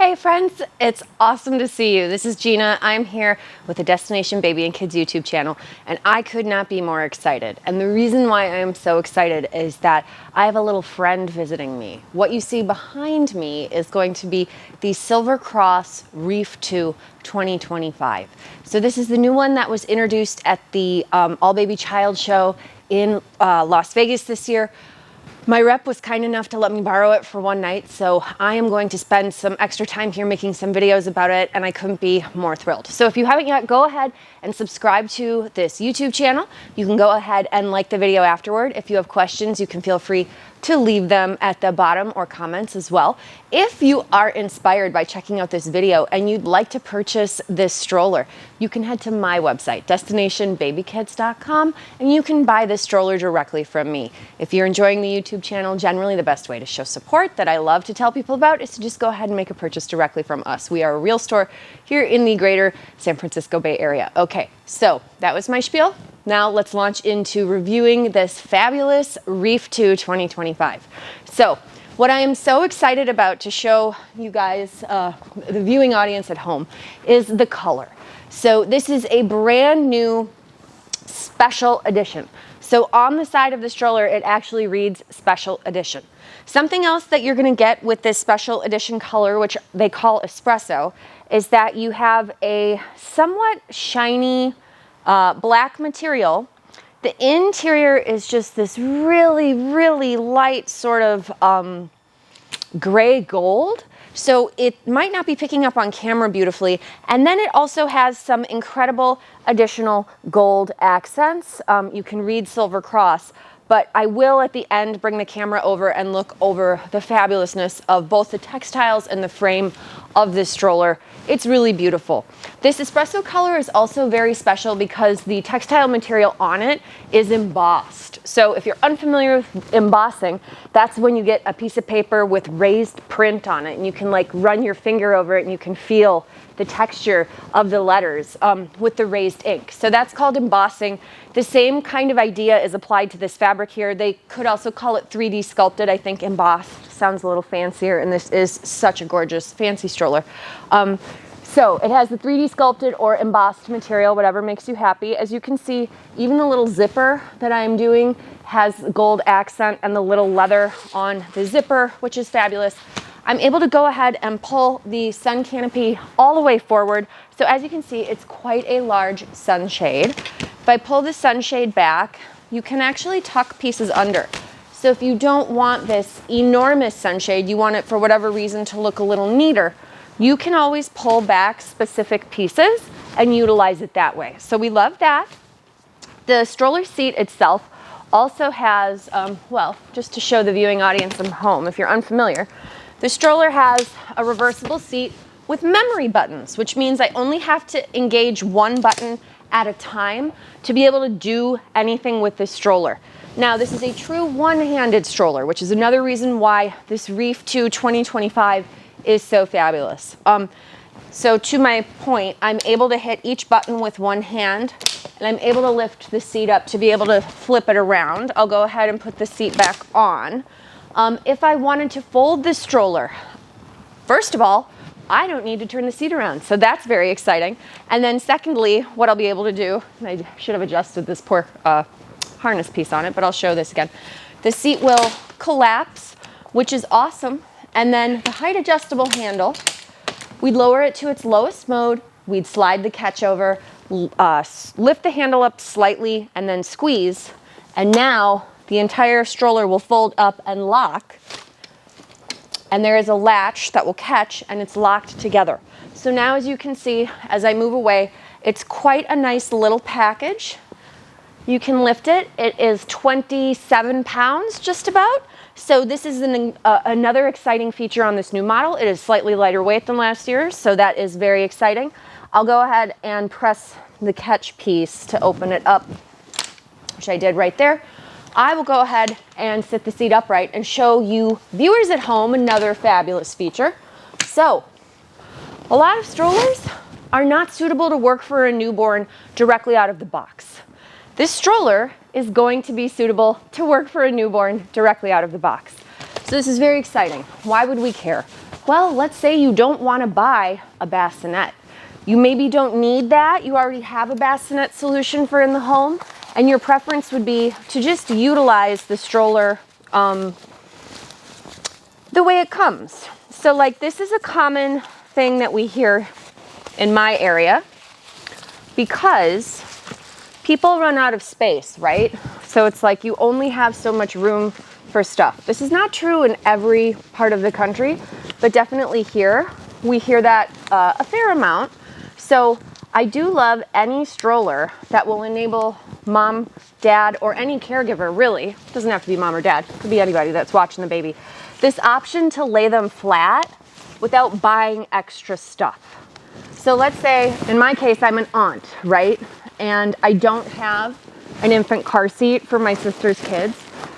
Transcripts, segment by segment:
Hey friends, it's awesome to see you. This is Gina. I'm here with the Destination Baby and Kids YouTube channel, and I could not be more excited. And the reason why I am so excited is that I have a little friend visiting me. What you see behind me is going to be the Silver Cross Reef 2 2025. So this is the new one that was introduced at the All Baby Child Show in Las Vegas this year. My rep was kind enough to let me borrow it for one night, so I am going to spend some extra time here making some videos about it, and I couldn't be more thrilled. So if you haven't yet, go ahead and subscribe to this YouTube channel. You can go ahead and like the video afterward. If you have questions, you can feel free to leave them at the bottom or comments as well. If you are inspired by checking out this video and you'd like to purchase this stroller, you can head to my website, destinationbabykids.com, and you can buy this stroller directly from me. If you're enjoying the YouTube channel, generally the best way to show support that I love to tell people about is to just go ahead and make a purchase directly from us. We are a real store here in the greater San Francisco Bay Area. Okay, so that was my spiel. Now let's launch into reviewing this fabulous Reef 2 2025. So what I am so excited about to show you guys, the viewing audience at home, is the color. So this is a brand new special edition. So on the side of the stroller, it actually reads special edition. Something else that you're gonna get with this special edition color, which they call espresso, is that you have a somewhat shiny black material. The interior is just this really, really light sort of gray gold. So it might not be picking up on camera beautifully. And then it also has some incredible additional gold accents. You can read Silver Cross, but I will at the end bring the camera over and look over the fabulousness of both the textiles and the frame of this stroller. It's really beautiful. This espresso color is also very special because the textile material on it is embossed. So if you're unfamiliar with embossing, that's when you get a piece of paper with raised print on it, and you can like run your finger over it and you can feel the texture of the letters with the raised ink. So that's called embossing. The same kind of idea is applied to this fabric here. They could also call it 3D sculpted. I think embossed sounds a little fancier, and this is such a gorgeous, fancy stroller. So it has the 3D sculpted or embossed material, whatever makes you happy. As you can see, even the little zipper that I'm doing has gold accent and the little leather on the zipper, which is fabulous. I'm able to go ahead and pull the sun canopy all the way forward. So as you can see, it's quite a large sunshade. If I pull the sunshade back, you can actually tuck pieces under. So if you don't want this enormous sunshade, you want it for whatever reason to look a little neater, you can always pull back specific pieces and utilize it that way. So we love that. The stroller seat itself also has, well, just to show the viewing audience at home, if you're unfamiliar, the stroller has a reversible seat with memory buttons, which means I only have to engage one button at a time to be able to do anything with this stroller. Now, this is a true one-handed stroller, which is another reason why this Reef 2 2025 is so fabulous. So to my point, I'm able to hit each button with one hand, and I'm able to lift the seat up to be able to flip it around. I'll go ahead and put the seat back on. If I wanted to fold this stroller, first of all, I don't need to turn the seat around, so that's very exciting. And then secondly, what I'll be able to do, I should have adjusted this poor harness piece on it, but I'll show this again. The seat will collapse, which is awesome. And then the height adjustable handle, we'd lower it to its lowest mode, we'd slide the catch over, lift the handle up slightly, and then squeeze. And now the entire stroller will fold up and lock. And there is a latch that will catch, and it's locked together. So now, as you can see, as I move away, it's quite a nice little package. You can lift it. It is 27 pounds, just about. So this is another exciting feature on this new model. It is slightly lighter weight than last year's, so that is very exciting. I'll go ahead and press the catch piece to open it up, which I did right there. I will go ahead and sit the seat upright and show you viewers at home another fabulous feature. So, a lot of strollers are not suitable to work for a newborn directly out of the box. This stroller is going to be suitable to work for a newborn directly out of the box. So this is very exciting. Why would we care? Well, let's say you don't want to buy a bassinet. You maybe don't need that. You already have a bassinet solution for in the home, and your preference would be to just utilize the stroller the way it comes. So like this is a common thing that we hear in my area because people run out of space, right? So it's like you only have so much room for stuff. This is not true in every part of the country, but definitely here, we hear that a fair amount. So I do love any stroller that will enable mom, dad, or any caregiver, really, it doesn't have to be mom or dad, it could be anybody that's watching the baby, this option to lay them flat without buying extra stuff. So let's say, in my case, I'm an aunt, right? And I don't have an infant car seat for my sister's kids.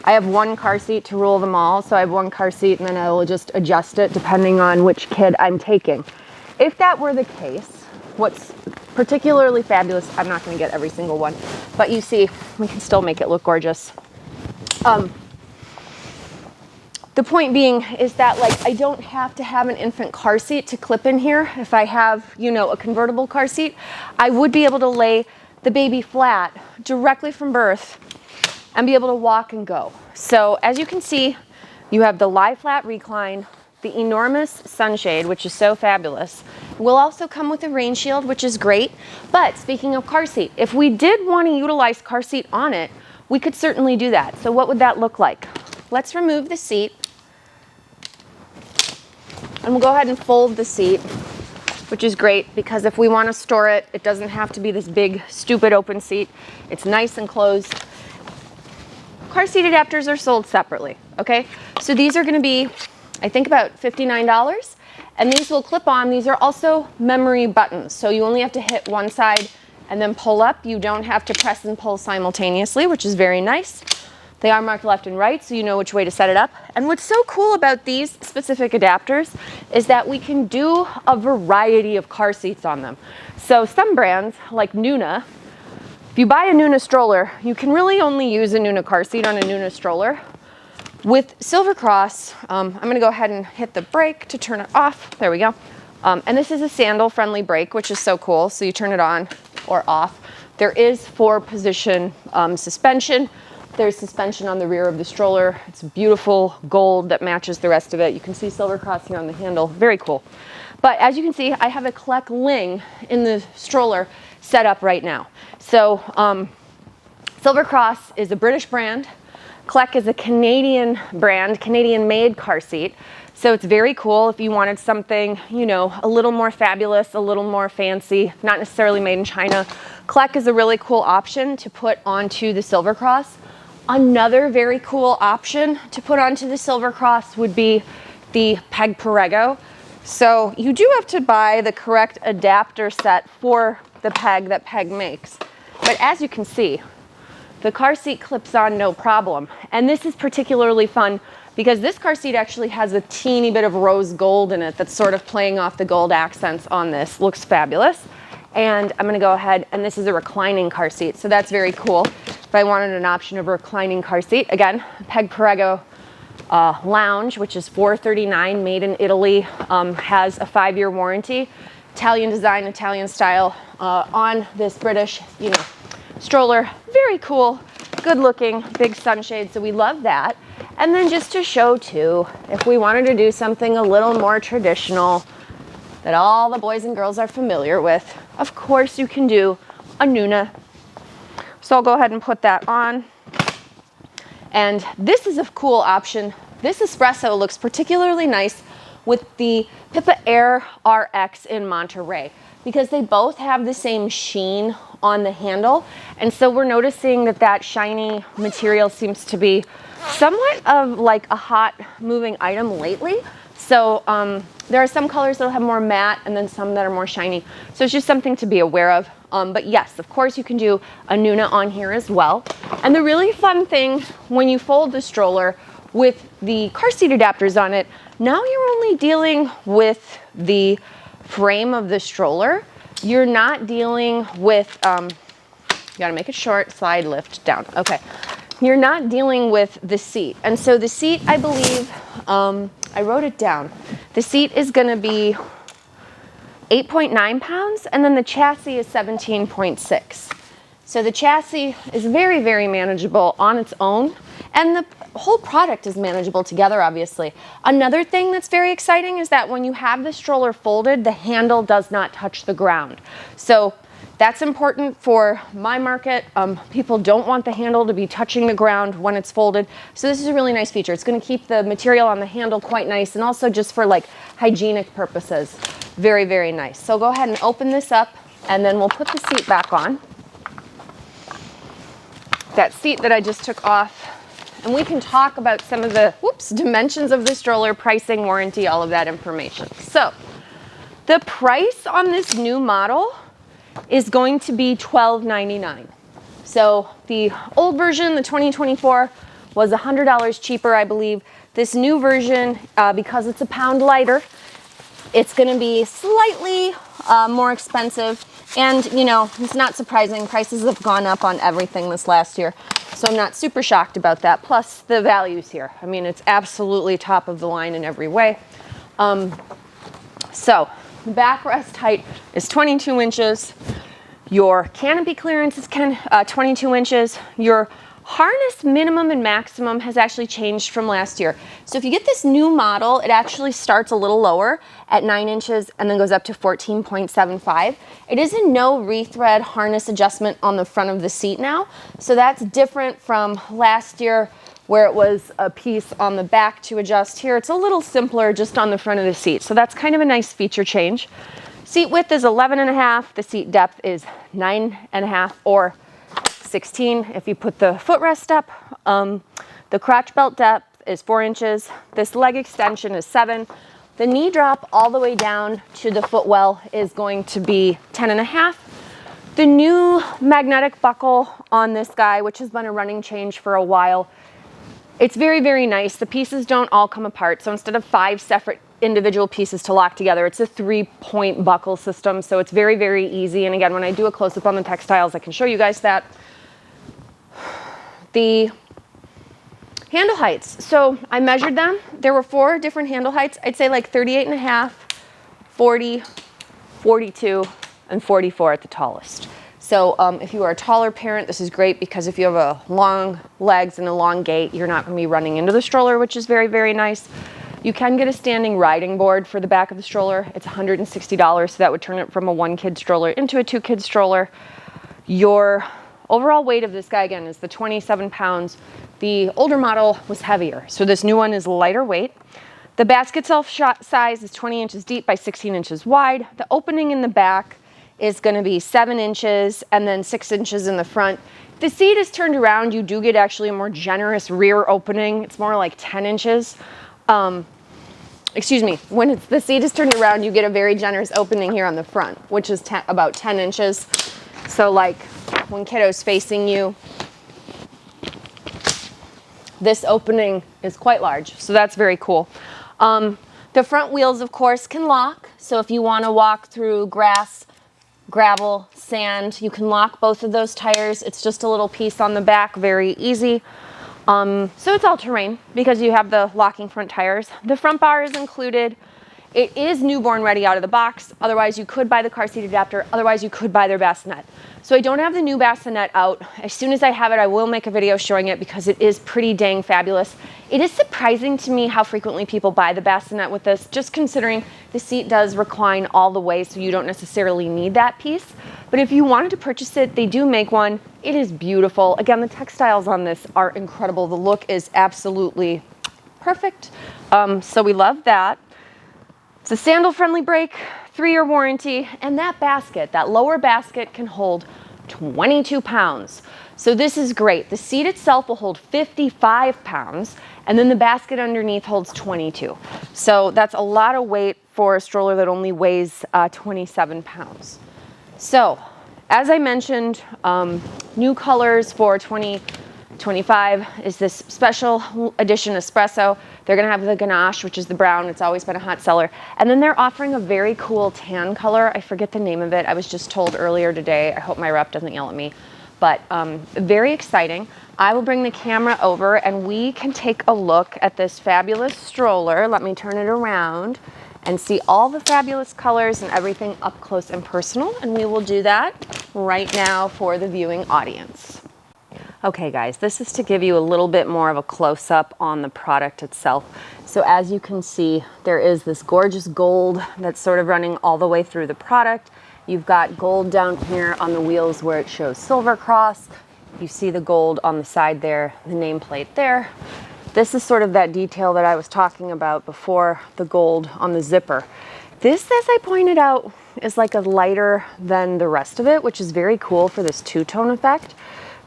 I have one car seat to rule them all, so I have one car seat and then I will just adjust it depending on which kid I'm taking. If that were the case, what's particularly fabulous, I'm not going to get every single one, but you see, we can still make it look gorgeous. The point being is that like I don't have to have an infant car seat to clip in here. If I have, you know, a convertible car seat, I would be able to lay the baby flat directly from birth and be able to walk and go. So as you can see, you have the lie flat recline, the enormous sunshade, which is so fabulous. Will also come with a rain shield, which is great. But speaking of car seat, if we did want to utilize car seat on it, we could certainly do that. So what would that look like? Let's remove the seat. And we'll go ahead and fold the seat, which is great because if we want to store it, it doesn't have to be this big, stupid open seat. It's nice and closed. Car seat adapters are sold separately, okay? So these are going to be, I think, about $59. And these will clip on. These are also memory buttons. So you only have to hit one side and then pull up. You don't have to press and pull simultaneously, which is very nice. They are marked left and right, so you know which way to set it up. And what's so cool about these specific adapters is that we can do a variety of car seats on them. So some brands, like Nuna, if you buy a Nuna stroller, you can really only use a Nuna car seat on a Nuna stroller. With Silver Cross, I'm gonna go ahead and hit the brake to turn it off. There we go. And this is a sandal-friendly brake, which is so cool. So you turn it on or off. There is 4-position suspension. There's suspension on the rear of the stroller. It's beautiful gold that matches the rest of it. You can see Silver Cross here on the handle. Very cool. But as you can see, I have a Kleck Ling in the stroller set up right now. So Silver Cross is a British brand. Kleck is a Canadian brand, Canadian-made car seat. So it's very cool if you wanted something, you know, a little more fabulous, a little more fancy, not necessarily made in China. Kleck is a really cool option to put onto the Silver Cross. Another very cool option to put onto the Silver Cross would be the Peg Perego. So you do have to buy the correct adapter set for the Peg that Peg makes. But as you can see, the car seat clips on no problem. And this is particularly fun because this car seat actually has a teeny bit of rose gold in it that's sort of playing off the gold accents on this. Looks fabulous. And I'm gonna go ahead, and this is a reclining car seat, so that's very cool. If I wanted an option of a reclining car seat, again, Peg Perego Lounge, which is $439, made in Italy, has a 5-year warranty. Italian design, Italian style on this British, you know, stroller. Very cool, good looking, big sunshade, so we love that. And then just to show too, if we wanted to do something a little more traditional that all the boys and girls are familiar with, of course you can do a Nuna. So I'll go ahead and put that on. And this is a cool option. This espresso looks particularly nice with the Pippa Air RX in Monterey because they both have the same sheen on the handle. And so we're noticing that that shiny material seems to be somewhat of like a hot moving item lately. So there are some colors that'll have more matte and then some that are more shiny. So it's just something to be aware of. But yes, of course you can do a Nuna on here as well. And the really fun thing when you fold the stroller with the car seat adapters on it, now you're only dealing with the frame of the stroller. You're not dealing with, you gotta make it short, slide, lift, down. Okay. You're not dealing with the seat. And so the seat, I believe, I wrote it down. The seat is going to be 8.9 pounds, and then the chassis is 17.6. So the chassis is very, very manageable on its own, and the whole product is manageable together, obviously. Another thing that's very exciting is that when you have the stroller folded, the handle does not touch the ground. So that's important for my market. People don't want the handle to be touching the ground when it's folded. So this is a really nice feature. It's going to keep the material on the handle quite nice, and also just for like hygienic purposes. Very, very nice. So go ahead and open this up, and then we'll put the seat back on. That seat that I just took off, and we can talk about some of the dimensions of the stroller, pricing, warranty, all of that information. So the price on this new model is going to be $12.99. So the old version, the 2024, was $100 cheaper, I believe. This new version, because it's a pound lighter, it's going to be slightly more expensive. And, you know, it's not surprising. Prices have gone up on everything this last year. So I'm not super shocked about that. Plus the values here. I mean, it's absolutely top of the line in every way. So the backrest height is 22 inches. Your canopy clearance is 22 inches. Your harness minimum and maximum has actually changed from last year. So if you get this new model, it actually starts a little lower at 9 inches and then goes up to 14.75. It is a no rethread harness adjustment on the front of the seat now. So that's different from last year where it was a piece on the back to adjust. Here it's a little simpler just on the front of the seat. So that's kind of a nice feature change. Seat width is 11.5. The seat depth is 9.5 or 16 if you put the footrest up. The crotch belt depth is 4 inches. This leg extension is 7. The knee drop all the way down to the footwell is going to be 10.5. The new magnetic buckle on this guy, which has been a running change for a while, it's very, very nice. The pieces don't all come apart. So instead of 5 separate individual pieces to lock together, it's a 3-point buckle system. So it's very, very easy. And again, when I do a close-up on the textiles, I can show you guys that. The handle heights. So I measured them. There were 4 different handle heights. I'd say like 38.5, 40, 42, and 44 at the tallest. So if you are a taller parent, this is great because if you have a long legs and a long gait, you're not going to be running into the stroller, which is very, very nice. You can get a standing riding board for the back of the stroller. It's $160, so that would turn it from a 1-kid stroller into a 2-kid stroller. Your overall weight of this guy, again, is the 27 pounds. The older model was heavier, so this new one is lighter weight. The basket size is 20 inches deep by 16 inches wide. The opening in the back is going to be 7 inches and then 6 inches in the front. If the seat is turned around, you do get actually a more generous rear opening. It's more like 10 inches. When the seat is turned around, you get a very generous opening here on the front, which is about 10 inches. So like when kiddo's facing you, this opening is quite large. So that's very cool. The front wheels, of course, can lock. So if you want to walk through grass, gravel, sand, you can lock both of those tires. It's just a little piece on the back, very easy. So it's all terrain because you have the locking front tires. The front bar is included. It is newborn ready out of the box. Otherwise, you could buy the car seat adapter. Otherwise, you could buy their bassinet. So I don't have the new bassinet out. As soon as I have it, I will make a video showing it because it is pretty dang fabulous. It is surprising to me how frequently people buy the bassinet with this, just considering the seat does recline all the way, so you don't necessarily need that piece. But if you wanted to purchase it, they do make one. It is beautiful. Again, the textiles on this are incredible. The look is absolutely perfect. So we love that. It's a sandal-friendly brake, 3-year warranty, and that basket, that lower basket, can hold 22 pounds. So this is great. The seat itself will hold 55 pounds, and then the basket underneath holds 22. So that's a lot of weight for a stroller that only weighs 27 pounds. So, as I mentioned, new colors for 2025 is this special edition espresso. They're going to have the ganache, which is the brown. It's always been a hot seller. And then they're offering a very cool tan color. I forget the name of it. I was just told earlier today. I hope my rep doesn't yell at me. but very exciting. I will bring the camera over and we can take a look at this fabulous stroller. Let me turn it around and see all the fabulous colors and everything up close and personal. And we will do that right now for the viewing audience. Okay guys, this is to give you a little bit more of a close-up on the product itself. So as you can see, there is this gorgeous gold that's sort of running all the way through the product. You've got gold down here on the wheels where it shows Silver Cross. You see the gold on the side there, the nameplate there. This is sort of that detail that I was talking about before, the gold on the zipper. This, as I pointed out, is like a lighter than the rest of it, which is very cool for this two-tone effect.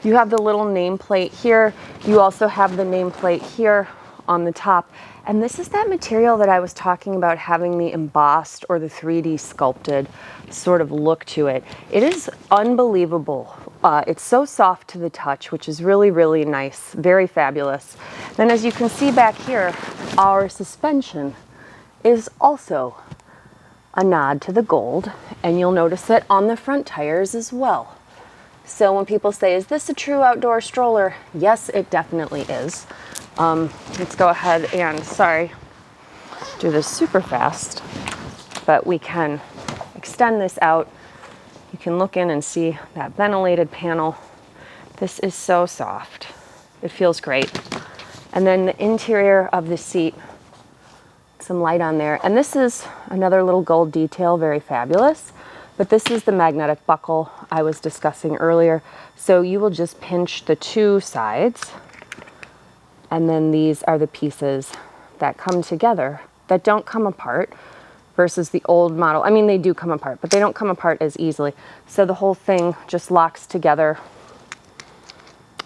You have the little nameplate here. You also have the nameplate here on the top. And this is that material that I was talking about, having the embossed or the 3D sculpted sort of look to it. It is unbelievable. It's so soft to the touch, which is really, really nice, very fabulous. Then as you can see back here, our suspension is also a nod to the gold, and you'll notice it on the front tires as well. So when people say, is this a true outdoor stroller? Yes, it definitely is. Let's go ahead and, sorry, do this super fast, but we can extend this out. You can look in and see that ventilated panel. This is so soft. It feels great. And then the interior of the seat, some light on there. And this is another little gold detail, very fabulous. But this is the magnetic buckle I was discussing earlier. So you will just pinch the two sides, and then these are the pieces that come together, that don't come apart, versus the old model. I mean, they do come apart, but they don't come apart as easily. So the whole thing just locks together.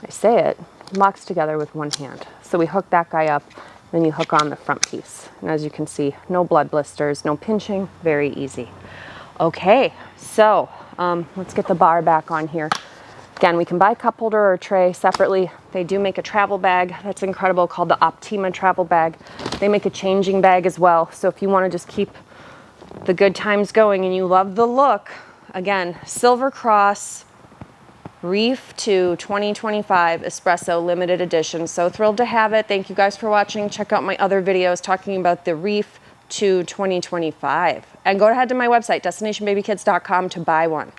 I say it, locks together with one hand. So we hook that guy up, then you hook on the front piece. And as you can see, no blood blisters, no pinching, very easy. Okay, so let's get the bar back on here. Again, we can buy a cup holder or a tray separately. They do make a travel bag that's incredible called the Optima travel bag. They make a changing bag as well. So if you want to just keep the good times going and you love the look, again, Silver Cross Reef 2 2025 Espresso Limited Edition. So thrilled to have it. Thank you guys for watching. Check out my other videos talking about the Reef 2 2025. And go ahead to my website, destinationbabykids.com, to buy one.